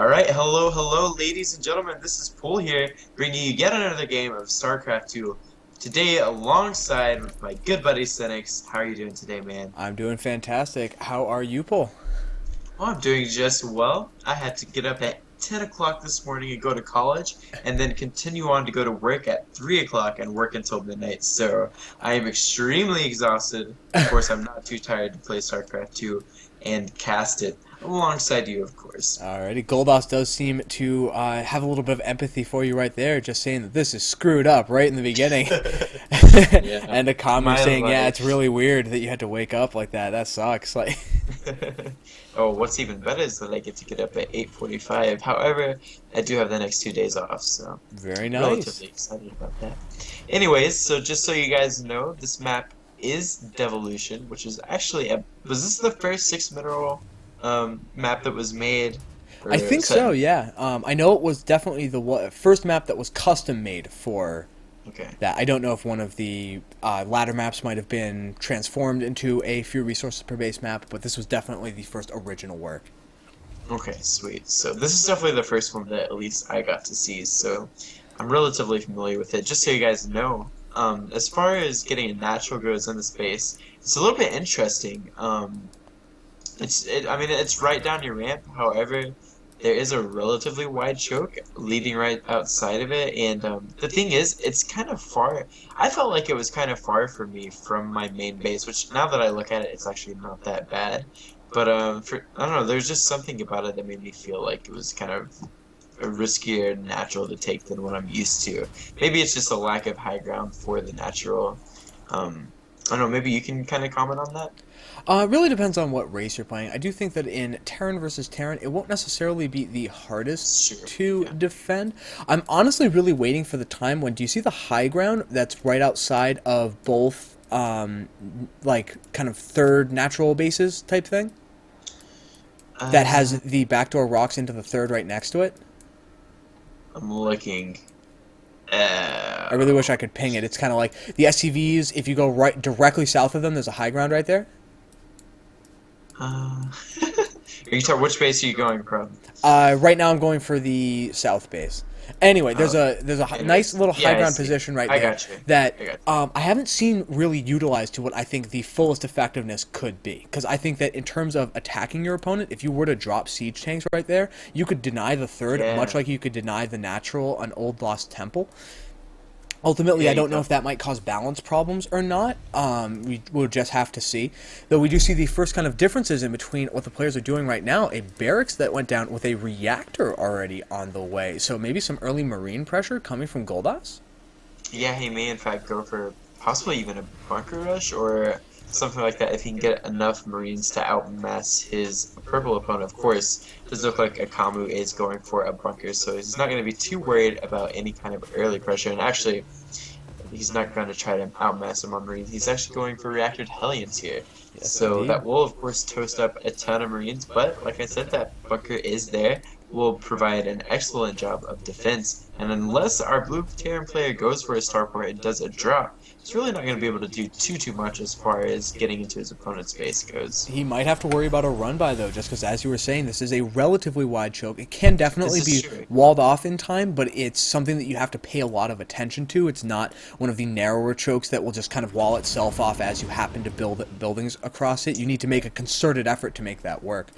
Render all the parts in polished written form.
Alright, hello, ladies and gentlemen. This is Paul here, bringing you yet another game of StarCraft 2. Today, alongside with my good buddy Senix. How are you doing today, man? I'm doing fantastic. How are you, Paul? Well, I'm doing just well. I had to get up at 10 o'clock this morning and go to college, and then continue on to go to work at 3 o'clock and work until midnight. So, I am extremely exhausted. Of course, I'm not too tired to play StarCraft 2 and cast it alongside you, of course. Alrighty, Guldas does seem to have a little bit of empathy for you right there, just saying that this is screwed up right in the beginning. Yeah, And Akamu my saying, yeah, it's life. really weird that you had to wake up like that. That sucks. Like, Oh, what's even better is that I get to get up at 8:45. However, I do have the next 2 days off, so very nice. relatively excited about that. Anyways, so just so you guys know, this map is Devolution, which is actually was this the first six mineral map that was made I or think set? so, yeah. I know it was definitely the first map that was custom made for Okay. that. I don't know if one of the latter maps might have been transformed into a few resources per base map, but this was definitely the first original work. Okay, sweet. So this is definitely the first one that at least I got to see, so I'm relatively familiar with it. Just so you guys know, as far as getting a natural goes in the space, it's a little bit interesting. I mean, it's right down your ramp. However, there is a relatively wide choke leading right outside of it, and the thing is, it's kind of far. I felt like it was kind of far for me from my main base, which now that I look at it, it's actually not that bad. But I don't know, there's just something about it that made me feel like it was kind of a riskier natural to take than what I'm used to. Maybe it's just a lack of high ground for the natural. I don't know, maybe you can kind of comment on that? It really depends on what race you're playing. I do think that in Terran versus Terran, it won't necessarily be the hardest Sure. to Yeah. defend. I'm honestly really waiting for the time when, do you see the high ground that's right outside of both, like, kind of third natural bases type thing? That Uh, has the backdoor rocks into the third right next to it? I'm looking. I really wish I Uh, could ping it. It's kind of like the SCVs, if you go right directly south of them, there's a high ground right there. uh, are you talking which base are you going from? Right now I'm going for the south base. Anyway, Oh, there's a nice anyways, little yeah, high I ground see. position right I there got you. that I got I haven't seen really utilized to what I think the fullest effectiveness could be. Because I think that in terms of attacking your opponent, if you were to drop siege tanks right there, you could deny the you. third, much Yeah, like you could deny the natural an old lost temple. Ultimately, yeah, I you don't know if definitely. that might cause balance problems or not. We will just have to see. Though we do see the first kind of differences in between what the players are doing right now. A barracks that went down with a reactor already on the way. So maybe some early marine pressure coming from Goldas? Yeah, he may in fact go for possibly even a bunker rush or something like that if he can get enough Marines to outmass his purple opponent. Of course, it does look like Akamu is going for a bunker, so he's not going to be too worried about any kind of early pressure. And actually, he's not going to try to outmass him on Marines. He's actually going for reactored Hellions here. Yes, So indeed. that will, of course, toast up a ton of Marines, but like I said, that bunker is there, will provide an excellent job of defense. And unless our blue Terran player goes for a starport and does a drop, he's really not going to be able to do too much as far as getting into his opponent's base goes. He might have to worry about a run by though, just because, as you were saying, this is a relatively wide choke. It can This definitely is be true. walled off in time, but it's something that you have to pay a lot of attention to. It's not one of the narrower chokes that will just kind of wall itself off as you happen to build buildings across it. You need to make a concerted effort to make that work.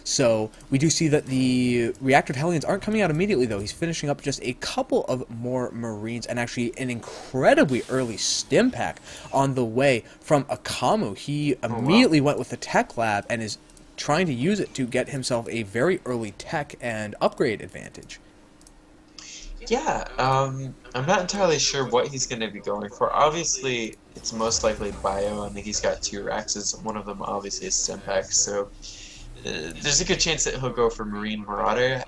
So we do see that the reactored Hellions aren't coming out immediately though. He's finishing up just a couple of more Marines and actually an incredibly early stim pack on the way from Akamu. He Oh wow. immediately went with the tech lab and is trying to use it to get himself a very early tech and upgrade advantage. Yeah, I'm not entirely sure what he's going to be going for. Obviously, it's most likely bio. I mean, he's got two Raxes. One of them obviously is Stimpack, so there's a good chance that he'll go for Marine Marauder.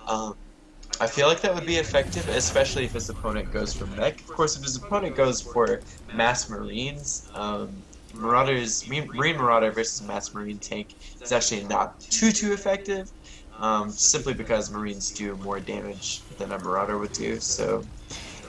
I feel like that would be effective, especially if his opponent goes for Mech. Of course, if his opponent goes for Mass Marines, Marine Marauder versus Mass Marine tank is actually not too effective. Simply because Marines do more damage than a Marauder would do. So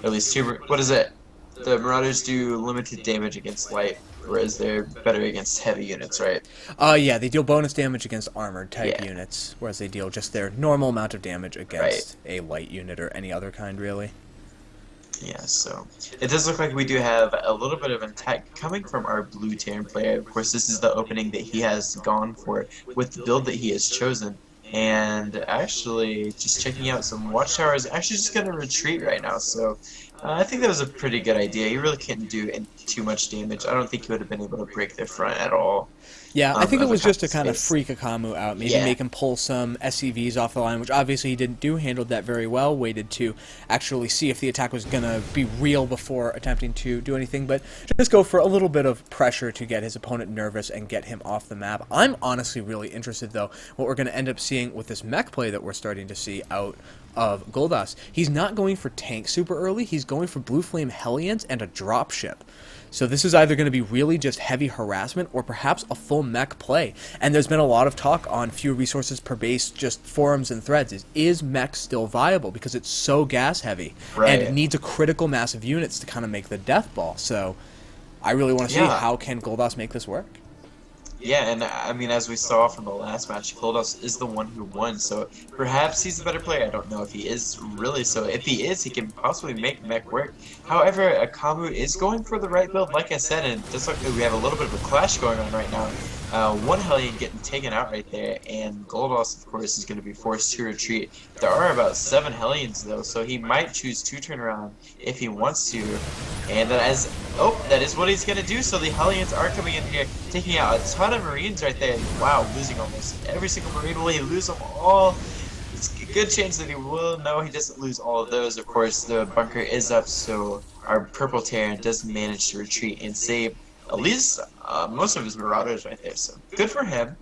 at least two. What is it? The Marauders do limited damage against light, whereas they're better against heavy units, right? Yeah, they deal bonus damage against armored type Yeah, units, whereas they deal just their normal amount of damage right. against a light unit or any other kind, really. Yeah, so it does look like we do have a little bit of an attack coming from our blue Terran player. Of course, this is the opening that he has gone for with the build that he has chosen. And actually, just checking out some watchtower is actually just going to retreat right now. So I think that was a pretty good idea. He really couldn't do too much damage. I don't think he would have been able to break their front at all Yeah, I think it of was just to Akamu's kind of space. freak Akamu out, maybe Yeah, make him pull some SCVs off the line, which obviously he didn't do, handled that very well, waited to actually see if the attack was going to be real before attempting to do anything, but just go for a little bit of pressure to get his opponent nervous and get him off the map. I'm honestly really interested, though, what we're going to end up seeing with this mech play that we're starting to see out of Guldas. He's not going for tanks super early, he's going for Blue Flame Hellions and a dropship. So this is either going to be really just heavy harassment or perhaps a full mech play. And there's been a lot of talk on few resources per base, just forums and threads. Is mech still viable? Because it's so gas heavy and it right. needs a critical mass of units to kind of make the death ball. So I really want to see Yeah. how can Goldas make this work. Yeah, and I mean, as we saw from the last match, Guldas is the one who won, so perhaps he's the better player. I don't know if he is really, so if he is, he can possibly make mech work. However, Akamu is going for the right build, like I said, and it does look like we have a little bit of a clash going on right now. One Hellion getting taken out right there, and Guldas, of course, is going to be forced to retreat. There are about 7 Hellions, though, so he might choose to turn around if he wants to. And that is what he's going to do, so the Hellions are coming in here, taking out a ton of Marines right there. Wow, losing almost every single Marine. Will he lose them all? It's a good chance that he will. No, he doesn't lose all of those. Of course, the bunker is up, so our purple Terran does manage to retreat and save at least most of his Marauders right there, so good for him.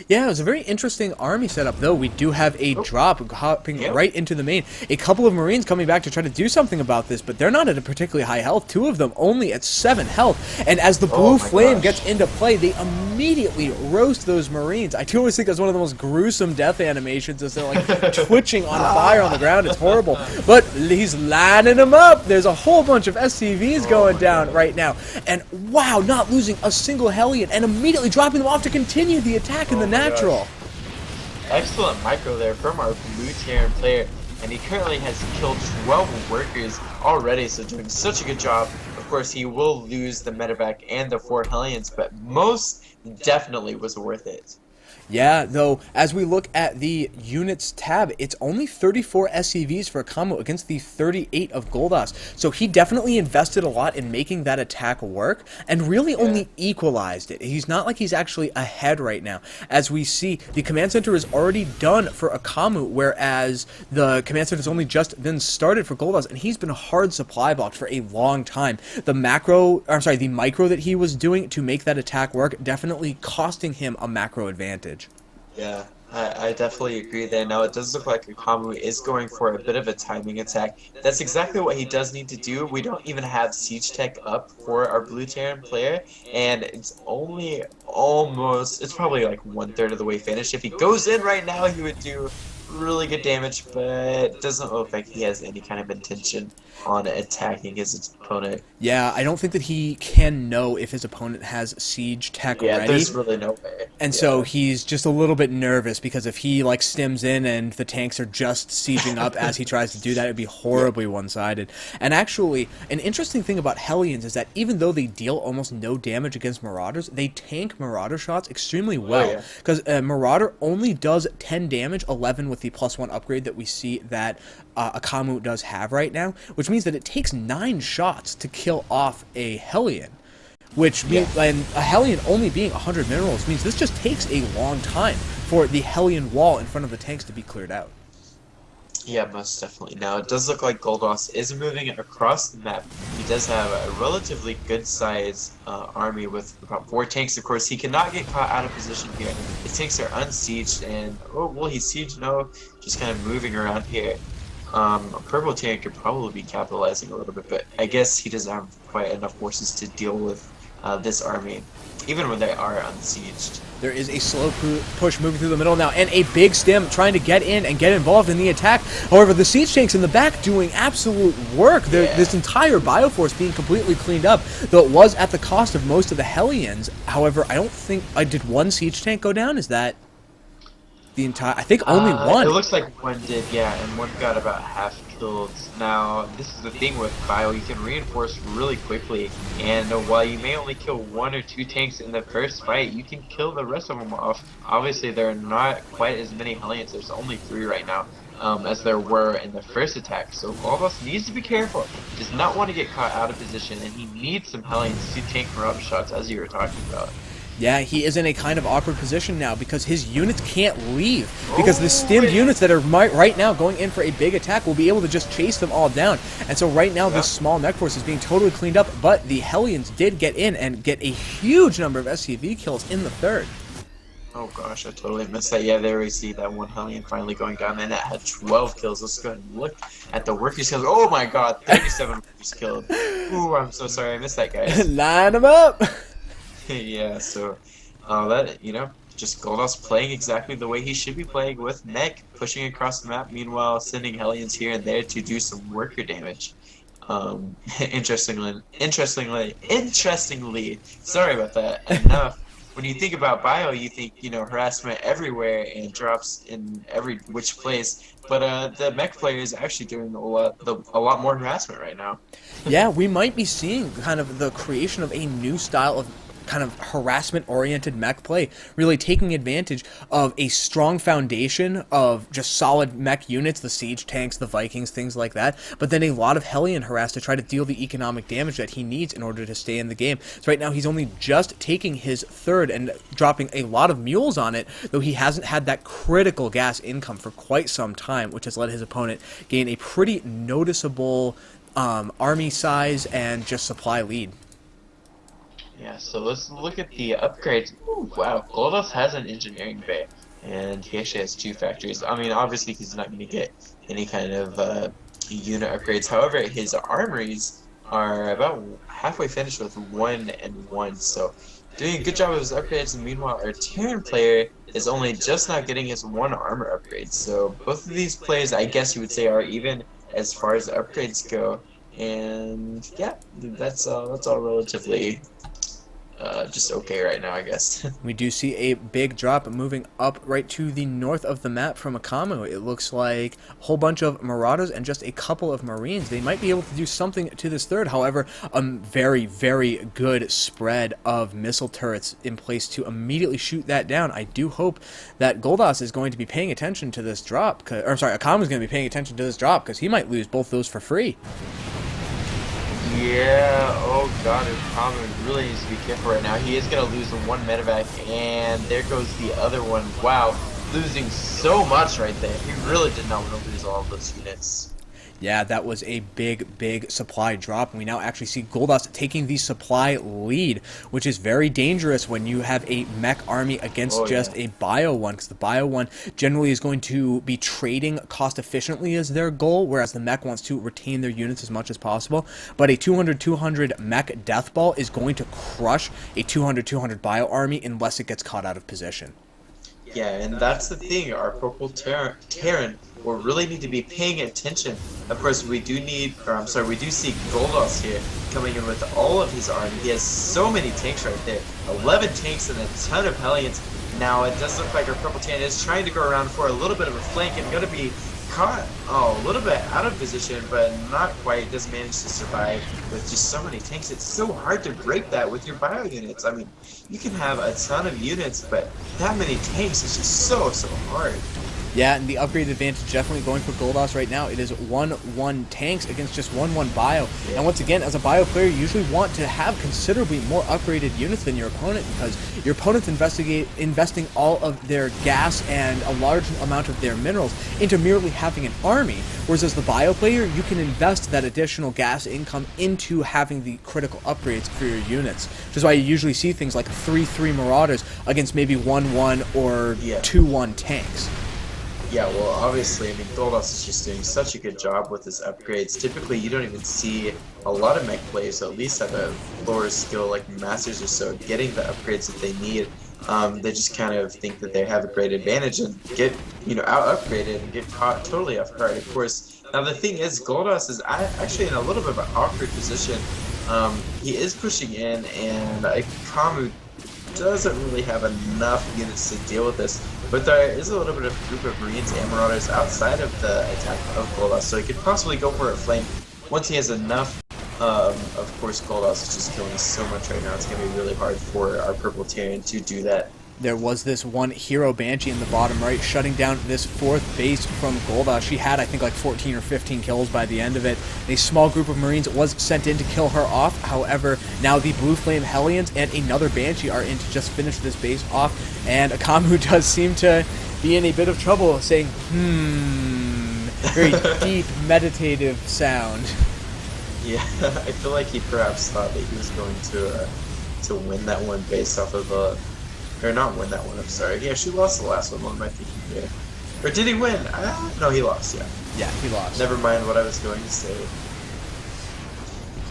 Yeah, it was a very interesting army setup, though. We do have a drop hopping Yep. right into the main. A couple of Marines coming back to try to do something about this, but they're not at a particularly high health. 2 of them only at 7 health. And as the blue Oh my flame gosh. gets into play, they immediately roast those Marines. I do always think that's one of the most gruesome death animations, as they're like twitching on fire on the ground. It's horrible. But he's lining them up. There's a whole bunch of SCVs going down right now. And wow, not losing a single Hellion and immediately dropping them off to continue the attack in the my gosh. natural. Excellent micro there from our blue Terran player, and he currently has killed 12 workers already, so doing such a good job. Of course, he will lose the medevac and the 4 Hellions, but most definitely was worth it. Yeah, though, as we look at the units tab, it's only 34 SCVs for Akamu against the 38 of Guldas. So he definitely invested a lot in making that attack work and really only equalized it. He's not like he's actually ahead right now. As we see, the command center is already done for Akamu, whereas the command center has only just been started for Guldas, and he's been hard supply blocked for a long time. The micro that he was doing to make that attack work definitely costing him a macro advantage. Yeah, I definitely agree there. Now, it does look like Akamu is going for a bit of a timing attack. That's exactly what he does need to do. We don't even have Siege Tech up for our Blue Terran player, and it's only almost, it's probably like 1/3 of the way finished. If he goes in right now, he would do really good damage, but it doesn't look like he has any kind of intention on attacking his opponent. Yeah, I don't think that he can know if his opponent has siege tech Yeah, ready. there's really no way. And Yeah. so he's just a little bit nervous because if he like stims in and the tanks are just sieging up as he tries to do that, it'd be horribly one-sided. And actually, an interesting thing about Hellions is that even though they deal almost no damage against Marauders, they tank Marauder shots extremely well. yeah. Because Marauder only does 10 damage, 11 with the +1 upgrade that we see that Akamu does have right now, which means that it takes 9 shots to kill off a Hellion. Which means, and a Hellion only being 100 minerals means this just takes a long time for the Hellion wall in front of the tanks to be cleared out. Yeah, most definitely. Now, it does look like Guldas is moving across the map. He does have a relatively good-sized army with about 4 tanks. Of course, he cannot get caught out of position here. His tanks are unsieged, and, oh, will he siege? No, just kind of moving around here. Purple Terran could probably be capitalizing a little bit, but I guess he doesn't have quite enough forces to deal with this army, even when they are unsieged. There is a slow push moving through the middle now, and a big stem trying to get in and get involved in the attack. However, the siege tanks in the back doing absolute work. Yeah. This entire bioforce being completely cleaned up, though it was at the cost of most of the Hellions. However, I don't think I did one siege tank go down. Is that the entire? I think only one. It looks like one did, yeah, and one got about half killed. Now, this is the thing with Bio, you can reinforce really quickly, and while you may only kill 1 or 2 tanks in the first fight, you can kill the rest of them off. Obviously, there are not quite as many Hellions, there's only 3 right now, as there were in the first attack, so Guldas needs to be careful. He does not want to get caught out of position, and he needs some Hellions to tank Marauder shots, as you were talking about. Yeah, he is in a kind of awkward position now because his units can't leave. Because the stimmed units that are right now going in for a big attack will be able to just chase them all down. And so right now this small mech force is being totally cleaned up, but the Hellions did get in and get a huge number of SCV kills in the third. Oh gosh, I totally missed that. Yeah, there we see that one Hellion finally going down, and that had 12 kills. Let's go ahead and look at the workers kills. Oh my god, 37 workers killed. Ooh, I'm so sorry, I missed that, guys. Line them up! Yeah, so that, just Guldas playing exactly the way he should be playing, with mech pushing across the map, meanwhile sending Hellions here and there to do some worker damage. Interestingly, sorry about that. And when you think about Bio, you think, harassment everywhere and drops in every which place. But the mech player is actually doing a lot more harassment right now. Yeah, we might be seeing kind of the creation of a new style of kind of harassment-oriented mech play, really taking advantage of a strong foundation of just solid mech units, the siege tanks, the Vikings, things like that, but then a lot of Hellion harass to try to deal the economic damage that he needs in order to stay in the game. So right now he's only just taking his third and dropping a lot of mules on it, though he hasn't had that critical gas income for quite some time, which has let his opponent gain a pretty noticeable army size and just supply lead. Yeah, so let's look at the upgrades. Ooh, wow, Guldas has an engineering bay, and he actually has 2 factories. I mean, obviously he's not going to get any kind of unit upgrades. However, his armories are about halfway finished with 1 and 1, so doing a good job of his upgrades. And meanwhile, our Terran player is only just not getting his 1 armor upgrade. So both of these players, I guess you would say, are even as far as upgrades go. And yeah, that's all relatively just okay right now, I guess. We do see a big drop moving up right to the north of the map from Akamu. It looks like a whole bunch of Marauders and just a couple of Marines. They might be able to do something to this third. However, a very, very good spread of missile turrets in place to immediately shoot that down. I do hope that Guldas is going to be paying attention to this drop. Akamu is going to be paying attention to this drop because he might lose both those for free. Yeah, oh god, Akamu really needs to be careful right now. He is going to lose the 1 medevac, and there goes the other one. Wow, losing so much right there. He really did not want to lose all of those units. Yeah, that was a big, big supply drop, and we now actually see Guldas taking the supply lead, which is very dangerous when you have a mech army against just a bio one, because the bio one generally is going to be trading cost efficiently as their goal, whereas the mech wants to retain their units as much as possible. But a 200-200 mech death ball is going to crush a 200-200 bio army unless it gets caught out of position. Yeah, and that's the thing. Our purple Terran will really need to be paying attention. Of course, we do see Guldas here coming in with all of his army. He has so many tanks right there. 11 tanks and a ton of Hellions. Now, it does look like our purple Terran is trying to go around for a little bit of a flank and going to be caught a little bit out of position, but not quite. Does manage to survive with just so many tanks. It's so hard to break that with your bio units. I mean, you can have a ton of units, but that many tanks is just so hard. Yeah, and the upgrade advantage definitely going for Guldas right now. It is 1-1 tanks against just 1-1 bio. Yeah. And once again, as a bio player, you usually want to have considerably more upgraded units than your opponent, because your opponent's investing all of their gas and a large amount of their minerals into merely having an army. Whereas as the bio player, you can invest that additional gas income into having the critical upgrades for your units. Which is why you usually see things like 3-3 Marauders against maybe 1-1 or 2-1 tanks. Yeah, well, obviously, I mean, Guldas is just doing such a good job with his upgrades. Typically, you don't even see a lot of mech players, at least at a lower skill like Masters or so, getting the upgrades that they need. They just kind of think that they have a great advantage and get, out-upgraded and get caught totally off guard. Of course, now the thing is, Guldas is actually in a little bit of an awkward position. He is pushing in, and Akamu doesn't really have enough units to deal with this, but there is a little bit of a group of Marines and Marauders outside of the attack of Guldas, so he could possibly go for a flank once he has enough. Of course, Guldas is just killing so much right now, it's going to be really hard for our Purple Terran to do that. There was this one hero Banshee in the bottom right shutting down this fourth base from Guldas. She had, I think, like 14 or 15 kills by the end of it. A small group of Marines was sent in to kill her off. However, now the Blue Flame Hellions and another Banshee are in to just finish this base off. And Akamu does seem to be in a bit of trouble, saying, very deep, meditative sound. Yeah, I feel like he perhaps thought that he was going to win that one based off of or not win that one, I'm sorry. He actually lost the last one, what am I thinking here? Or did he win? No, he lost, yeah. Yeah, he lost. Never mind what I was going to say.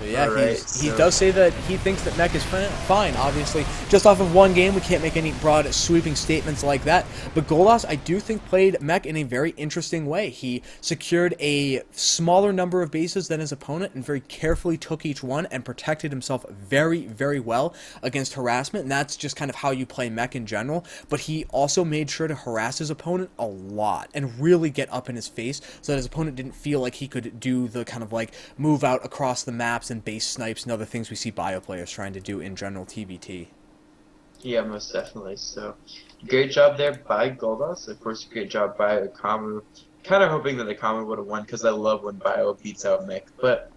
So yeah, right, he does say that he thinks that mech is fine. Obviously, just off of one game, we can't make any broad sweeping statements like that. But Guldas, I do think, played mech in a very interesting way. He secured a smaller number of bases than his opponent and very carefully took each one and protected himself very, very well against harassment. And that's just kind of how you play mech in general. But he also made sure to harass his opponent a lot and really get up in his face so that his opponent didn't feel like he could do the kind of like move out across the maps and base snipes and other things we see bio players trying to do in general TVT. Yeah, most definitely. So, great job there by Guldas. Of course, great job by Akamu. Kind of hoping that Akamu would have won because I love when bio beats out mech. But,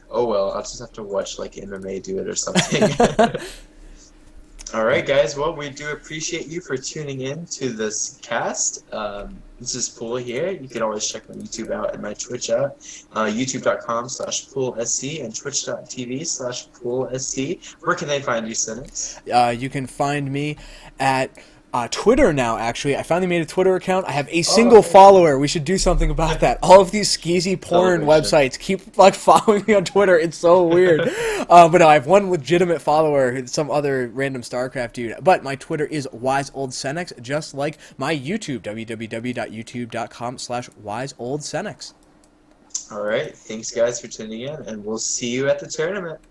oh well, I'll just have to watch like MMA do it or something. Alright guys, well we do appreciate you for tuning in to this cast. This is Pool here. You can always check my YouTube out and my Twitch out. YouTube.com/PoolSC and Twitch.tv/PoolSC. Where can they find you, Cynics? You can find me at Twitter now, actually. I finally made a Twitter account. I have a single follower. We should do something about that. All of these skeezy porn websites keep like following me on Twitter. It's so weird. But no, I have one legitimate follower, some other random StarCraft dude. But my Twitter is WiseOldSenex, just like my YouTube, www.youtube.com/WiseOldSenex. Alright, thanks guys for tuning in, and we'll see you at the tournament.